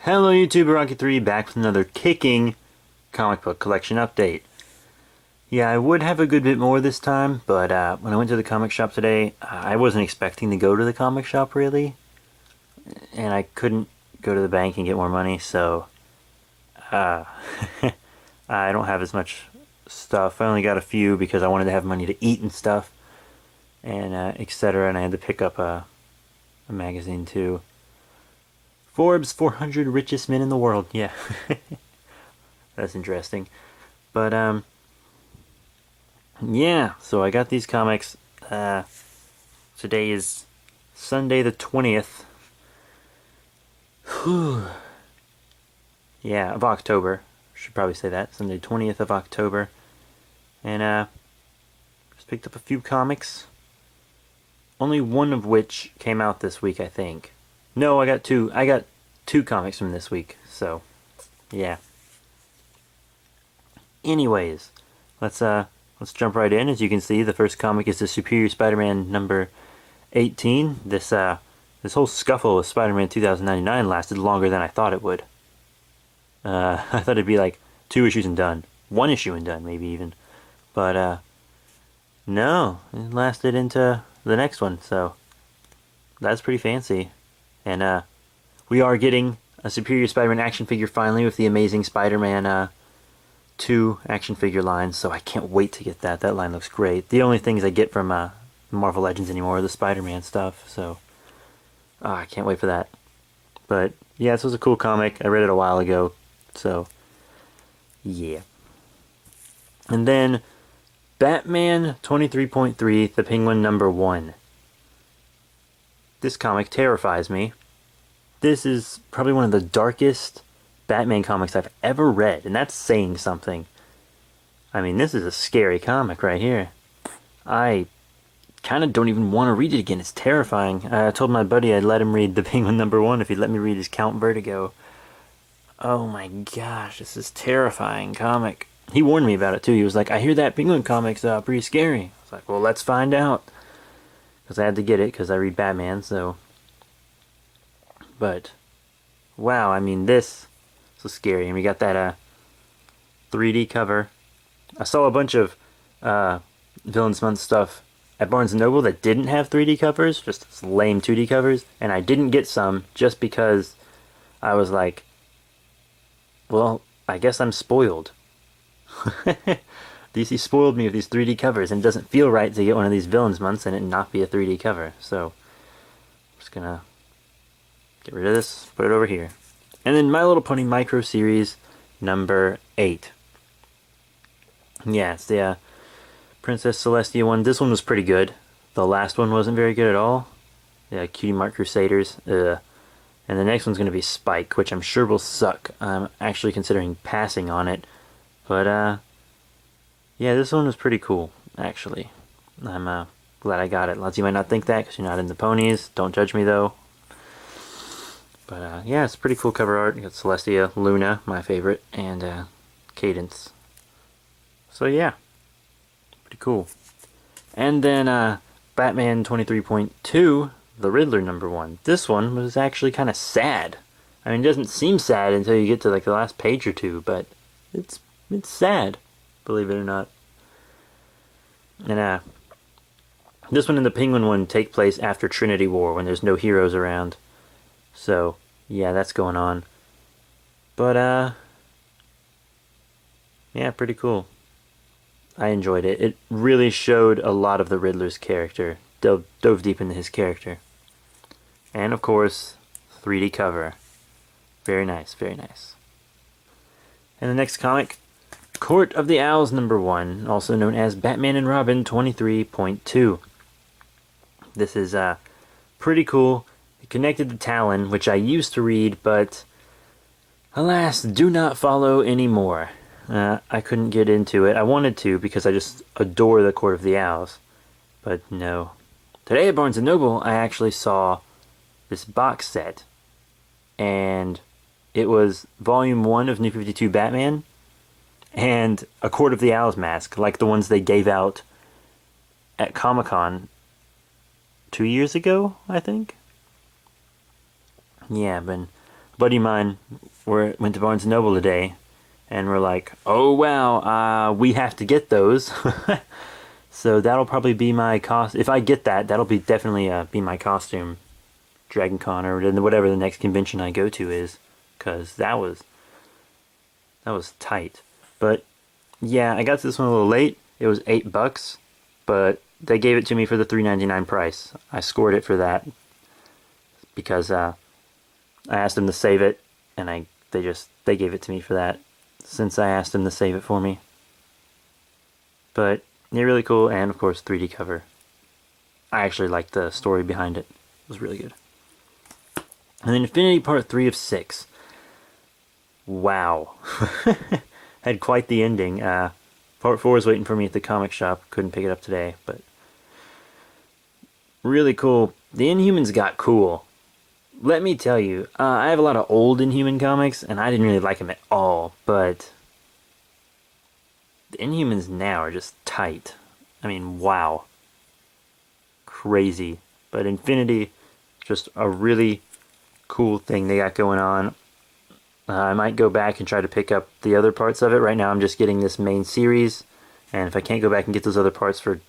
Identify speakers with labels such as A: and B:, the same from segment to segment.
A: Hello YouTube, Rocket3 back with another kicking comic book collection update. Yeah, I would have a good bit more this time, but when I went to the comic shop today, I wasn't expecting to go to the comic shop really, and I couldn't go to the bank and get more money, so I don't have as much stuff. I only got a few because I wanted to have money to eat and stuff, and etc. And I had to pick up a magazine too. Forbes 400 richest men in the world. Yeah. That's interesting. But yeah, so I got these comics. Today is Sunday the 20th. Yeah, of October. Should probably say that. Sunday 20th of October. And just picked up a few comics. Only one of which came out this week, I think. No, I got two. I got two comics from this week, so yeah. Anyways, let's jump right in. As you can see, the first comic is the Superior Spider-Man number 18. This whole scuffle with Spider-Man 2099 lasted longer than I thought it would. I thought it'd be like 2 issues and done, 1 issue and done, maybe even. But no, it lasted into the next one, so that's pretty fancy. And we are getting a Superior Spider-Man action figure finally with the Amazing Spider-Man 2 action figure line, so I can't wait to get that. That line looks great. The only things I get from Marvel Legends anymore are the Spider-Man stuff, so I can't wait for that. But yeah, this was a cool comic. I read it a while ago, so yeah. And then Batman 23.3, The Penguin number 1. This comic terrifies me. This is probably one of the darkest Batman comics I've ever read, and that's saying something. I mean, this is a scary comic right here. I kind of don't even want to read it again. It's terrifying. I told my buddy I'd let him read The Penguin number 1 if he'd let me read his Count Vertigo. Oh my gosh, this is terrifying comic. He warned me about it too. He was like, I hear that Penguin comic's pretty scary. I was like, well, let's find out. Because I had to get it because I read Batman, so. But wow, I mean, this is scary. And we got that 3D cover. I saw a bunch of Villains Month stuff at Barnes & Noble that didn't have 3D covers, just lame 2D covers, and I didn't get some just because I was like, well, I guess I'm spoiled. DC spoiled me with these 3D covers, and it doesn't feel right to get one of these Villains Months and it not be a 3D cover. So I'm just gonna get rid of this, put it over here. And then My Little Pony Micro Series number 8. Yeah, it's the Princess Celestia one. This one was pretty good. The last one wasn't very good at all. Yeah, Cutie Mark Crusaders. And the next one's going to be Spike, which I'm sure will suck. I'm actually considering passing on it. But yeah, this one was pretty cool, actually. I'm glad I got it. Lots of you might not think that because you're not into ponies. Don't judge me, though. But yeah, it's pretty cool cover art. You got Celestia, Luna, my favorite, and Cadence. So yeah, pretty cool. And then Batman 23.2, The Riddler number 1. This one was actually kind of sad. I mean, it doesn't seem sad until you get to like the last page or two, but it's sad, believe it or not. And this one and the Penguin one take place after Trinity War when there's no heroes around. So yeah, that's going on. But yeah, pretty cool. I enjoyed it. It really showed a lot of the Riddler's character. Dove deep into his character. And of course, 3D cover. Very nice, very nice. And the next comic, Court of the Owls number 1, also known as Batman and Robin 23.2. This is pretty cool. It connected to Talon, which I used to read, but alas, do not follow anymore. I couldn't get into it. I wanted to because I just adore the Court of the Owls. But no. Today at Barnes & Noble, I actually saw this box set. And it was Volume 1 of New 52 Batman and a Court of the Owls mask, like the ones they gave out at Comic-Con 2 years ago, I think. Yeah, but A buddy of mine went to Barnes& Noble today, and we're like, oh wow, we have to get those. So that'll probably be my cost. If I get that, that'll be definitely be my costume, Dragon Con or whatever the next convention I go to is, because that was tight. But yeah, I got to this one a little late. It was $8, but they gave it to me for the $3.99 price. I scored it for that because I asked them to save it, and they gave it to me for that since I asked them to save it for me. But yeah, really cool, and of course 3D cover. I actually liked the story behind it. It was really good. And then Infinity Part 3 of 6. Wow. Had quite the ending. Part 4 is waiting for me at the comic shop. Couldn't pick it up today, but really cool. The Inhumans got cool. Let me tell you, I have a lot of old Inhuman comics, and I didn't really like them at all, but the Inhumans now are just tight. I mean, wow. Crazy. But Infinity, just a really cool thing they got going on. I might go back and try to pick up the other parts of it. Right now I'm just getting this main series, and if I can't go back and get those other parts for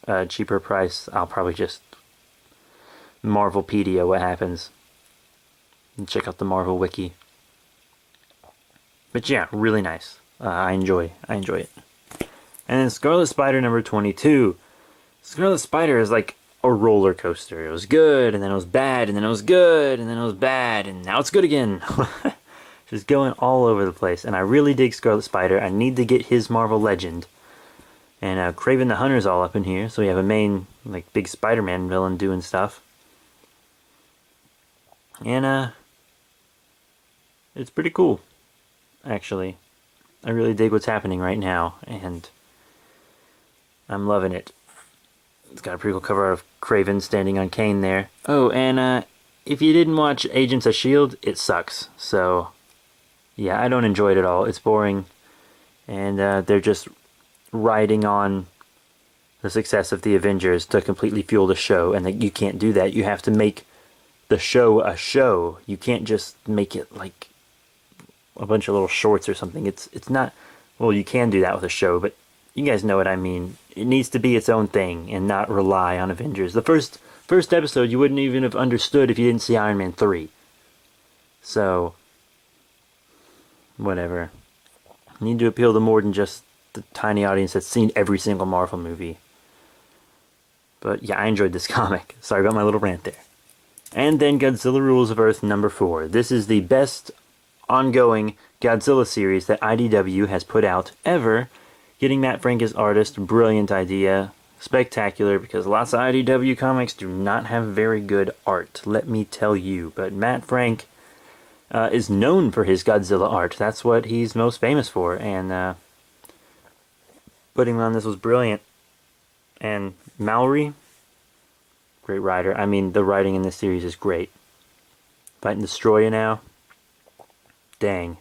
A: a cheaper price, I'll probably just Marvelpedia what happens and check out the Marvel wiki. But yeah, really nice. I enjoy it. And then Scarlet Spider number 22. Scarlet Spider is like a roller coaster. It was good, and then it was bad, and then it was good, and then it was bad, and now it's good again. Just going all over the place. And I really dig Scarlet Spider. I need to get his Marvel Legend. And Kraven the Hunter's all up in here. So we have a main, like, big SpiderMan villain doing stuff. And it's pretty cool, actually. I really dig what's happening right now, and I'm loving it. It's got a pretty cool cover art of Kraven standing on Kane there. Oh, and if you didn't watch Agents of S.H.I.E.L.D., it sucks. So yeah, I don't enjoy it at all. It's boring, and they're just riding on the success of the Avengers to completely fuel the show, and you can't do that. You have to make the show a show. You can't just make it like a bunch of little shorts or something. It's not, well, you can do that with a show, but you guys know what I mean. It needs to be its own thing and not rely on Avengers. The first episode you wouldn't even have understood if you didn't see Iron Man 3. So whatever. You need to appeal to more than just the tiny audience that's seen every single Marvel movie. But yeah, I enjoyed this comic. Sorry about my little rant there. And then Godzilla Rules of Earth number 4. This is the best ongoing Godzilla series that IDW has put out ever. Getting Matt Frank as artist, brilliant idea. Spectacular, because lots of IDW comics do not have very good art, let me tell you. But Matt Frank is known for his Godzilla art. That's what he's most famous for, and putting him on this was brilliant. And Mallory, great writer. I mean, the writing in this series is great. Fighting Destroyer now. Dang.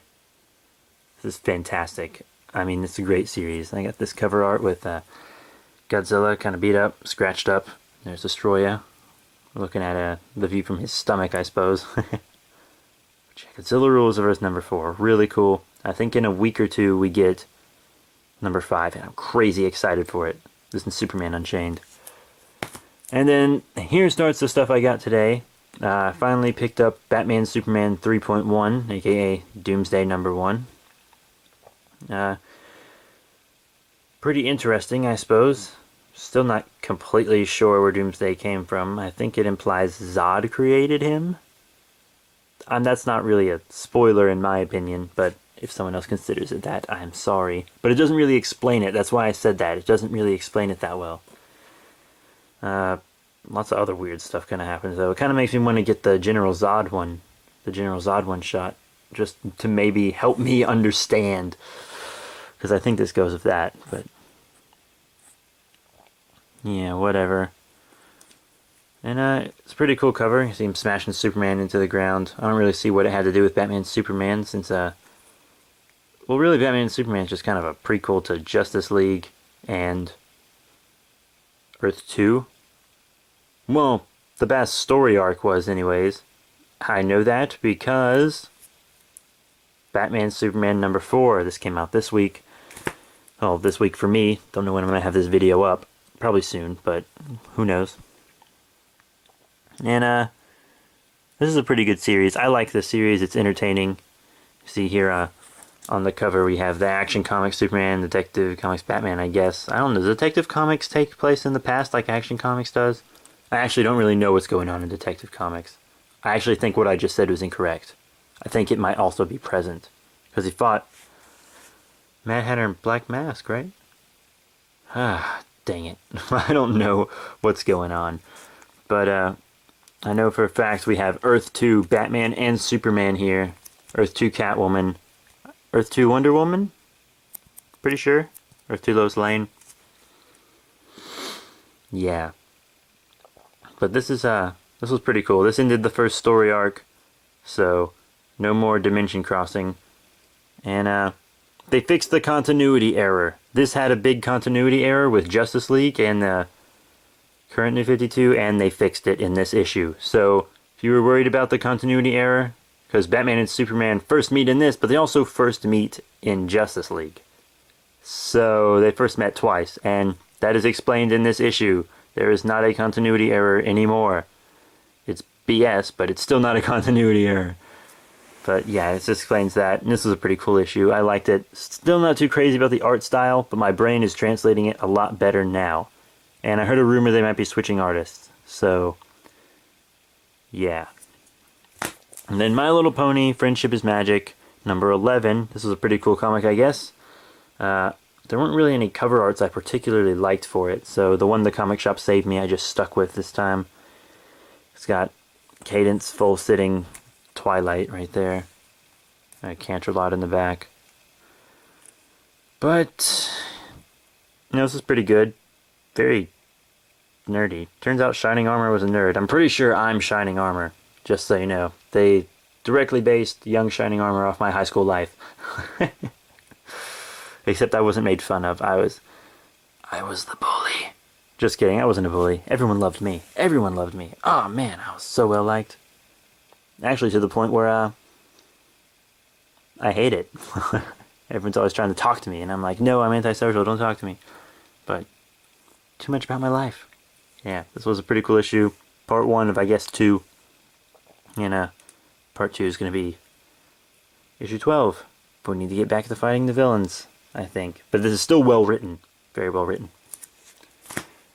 A: This is fantastic. I mean, it's a great series. I got this cover art with Godzilla kind of beat up, scratched up. There's Destroyer. Looking at the view from his stomach, I suppose. Godzilla Rules of Earth number 4. Really cool. I think in a week or two we get number 5, and I'm crazy excited for it. This is Superman Unchained. And then here starts the stuff I got today. I finally picked up Batman Superman 3.1, aka Doomsday number 1. Pretty interesting, I suppose. Still not completely sure where Doomsday came from. I think it implies Zod created him. That's not really a spoiler in my opinion, but if someone else considers it that, I'm sorry. But it doesn't really explain it. That's why I said that. It doesn't really explain it that well. Lots of other weird stuff kind of happens, though. It kind of makes me want to get the General Zod one shot, just to maybe help me understand, because I think this goes with that, but yeah, whatever. And it's a pretty cool cover. You see him smashing Superman into the ground. I don't really see what it had to do with Batman Superman, since well, really Batman Superman is just kind of a prequel to Justice League and Earth 2. Well, the best story arc was anyways. I know that because Batman Superman number 4. This came out this week. Oh, this week for me. Don't know when I'm going to have this video up. Probably soon, but who knows. And this is a pretty good series. I like this series. It's entertaining. See here on the cover we have the Action Comics Superman, Detective Comics Batman, I guess. I don't know. Does Detective Comics take place in the past like Action Comics does? I actually don't really know what's going on in Detective Comics. I actually think what I just said was incorrect. I think it might also be present. Because he fought Mad Hatter and Black Mask, right? Ah, dang it. I don't know what's going on. But I know for a fact we have Earth 2 Batman and Superman here. Earth 2 Catwoman. Earth 2 Wonder Woman? Pretty sure. Earth 2 Lois Lane. Yeah. But this was pretty cool. This ended the first story arc. So, no more dimension crossing. And they fixed the continuity error. This had a big continuity error with Justice League and the current New 52, and they fixed it in this issue. So, if you were worried about the continuity error, because Batman and Superman first meet in this, but they also first meet in Justice League. So, they first met twice, and that is explained in this issue. There is not a continuity error anymore. It's BS, but it's still not a continuity error. But yeah, it explains that, and this is a pretty cool issue. I liked it. Still not too crazy about the art style, but my brain is translating it a lot better now. And I heard a rumor they might be switching artists. So, yeah. And then My Little Pony, Friendship is Magic, number 11. This was a pretty cool comic, I guess. There weren't really any cover arts I particularly liked for it, so the one the comic shop saved me I just stuck with this time. It's got Cadence full sitting Twilight right there. A Canterlot in the back. But, you know, this is pretty good. Very nerdy. Turns out Shining Armor was a nerd. I'm pretty sure I'm Shining Armor, just so you know. They directly based young Shining Armor off my high school life. Except I wasn't made fun of. I was the bully. Just kidding, I wasn't a bully. Everyone loved me. Everyone loved me. Oh man, I was so well liked. Actually to the point where I hate it. Everyone's always trying to talk to me, and I'm like, no, I'm antisocial, don't talk to me. But too much about my life. Yeah, this was a pretty cool issue. Part 1 of, I guess, 2. And part 2 is going to be issue 12. But we need to get back to fighting the villains, I think. But this is still well written. Very well written.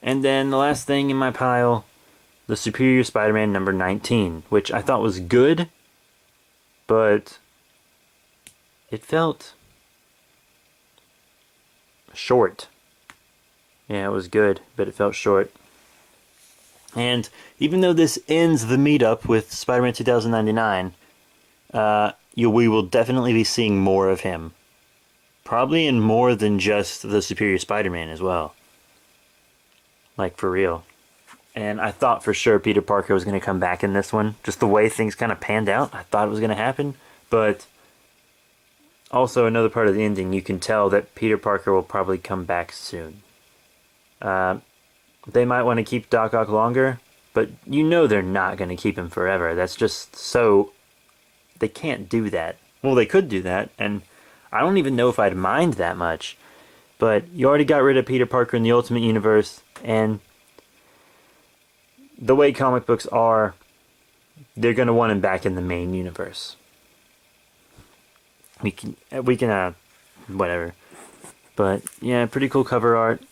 A: And then the last thing in my pile, the Superior Spider-Man number 19, which I thought was good, but it felt short. Yeah, it was good, but it felt short. And even though this ends the meetup with Spider-Man 2099, we will definitely be seeing more of him. Probably in more than just the Superior Spider-Man as well. Like, for real. And I thought for sure Peter Parker was going to come back in this one. Just the way things kind of panned out, I thought it was going to happen. But also another part of the ending, you can tell that Peter Parker will probably come back soon. They might want to keep Doc Ock longer, but you know they're not going to keep him forever. That's just so... They can't do that. Well, they could do that, and I don't even know if I'd mind that much. But you already got rid of Peter Parker in the Ultimate Universe, and the way comic books are, they're going to want him back in the main universe. We can, whatever. But, yeah, pretty cool cover art.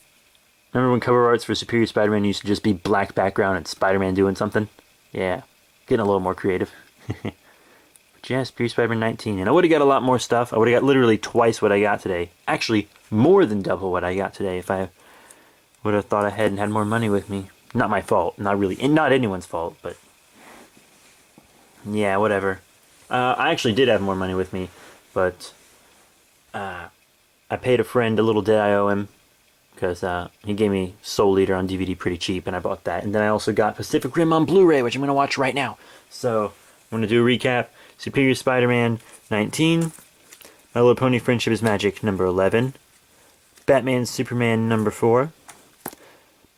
A: Remember when cover arts for Superior Spider-Man used to just be black background and Spider-Man doing something? Yeah, getting a little more creative. But yeah, Superior Spider-Man 19. And I would have got a lot more stuff. I would have got literally twice what I got today. Actually, more than double what I got today if I would have thought ahead and had more money with me. Not my fault. Not really. Not anyone's fault, but... yeah, whatever. I actually did have more money with me, but... I paid a friend a little debt I owe him. Because he gave me Soul Eater on DVD pretty cheap, and I bought that. And then I also got Pacific Rim on Blu-ray, which I'm going to watch right now. So, I'm going to do a recap. Superior Spider-Man 19. My Little Pony Friendship is Magic number 11. Batman Superman number 4.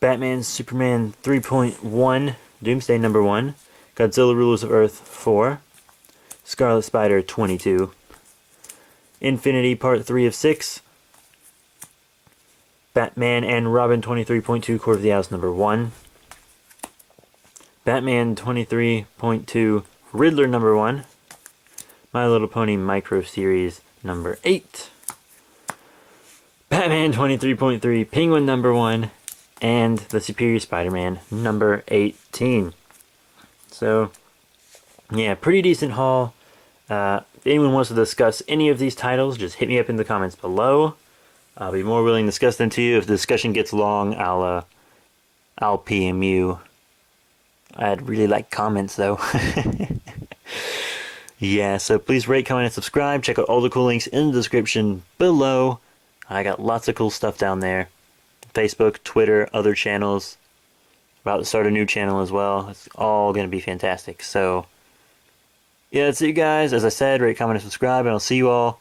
A: Batman Superman 3.1 Doomsday number 1. Godzilla Rulers of Earth 4. Scarlet Spider 22. Infinity Part 3 of 6. Batman and Robin 23.2 Court of the Owls number 1. Batman 23.2 Riddler number 1. My Little Pony Micro Series number 8. Batman 23.3 Penguin number 1. And the Superior Spider-Man number 18. So, yeah, pretty decent haul. If anyone wants to discuss any of these titles, just hit me up in the comments below. I'll be more willing to discuss them to you. If the discussion gets long, I'll PM you. I'd really like comments though. Yeah, so please rate, comment, and subscribe. Check out all the cool links in the description below. I got lots of cool stuff down there. Facebook, Twitter, other channels. About to start a new channel as well. It's all going to be fantastic. So, yeah, that's it, guys. As I said, rate, comment, and subscribe, and I'll see you all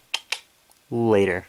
A: later.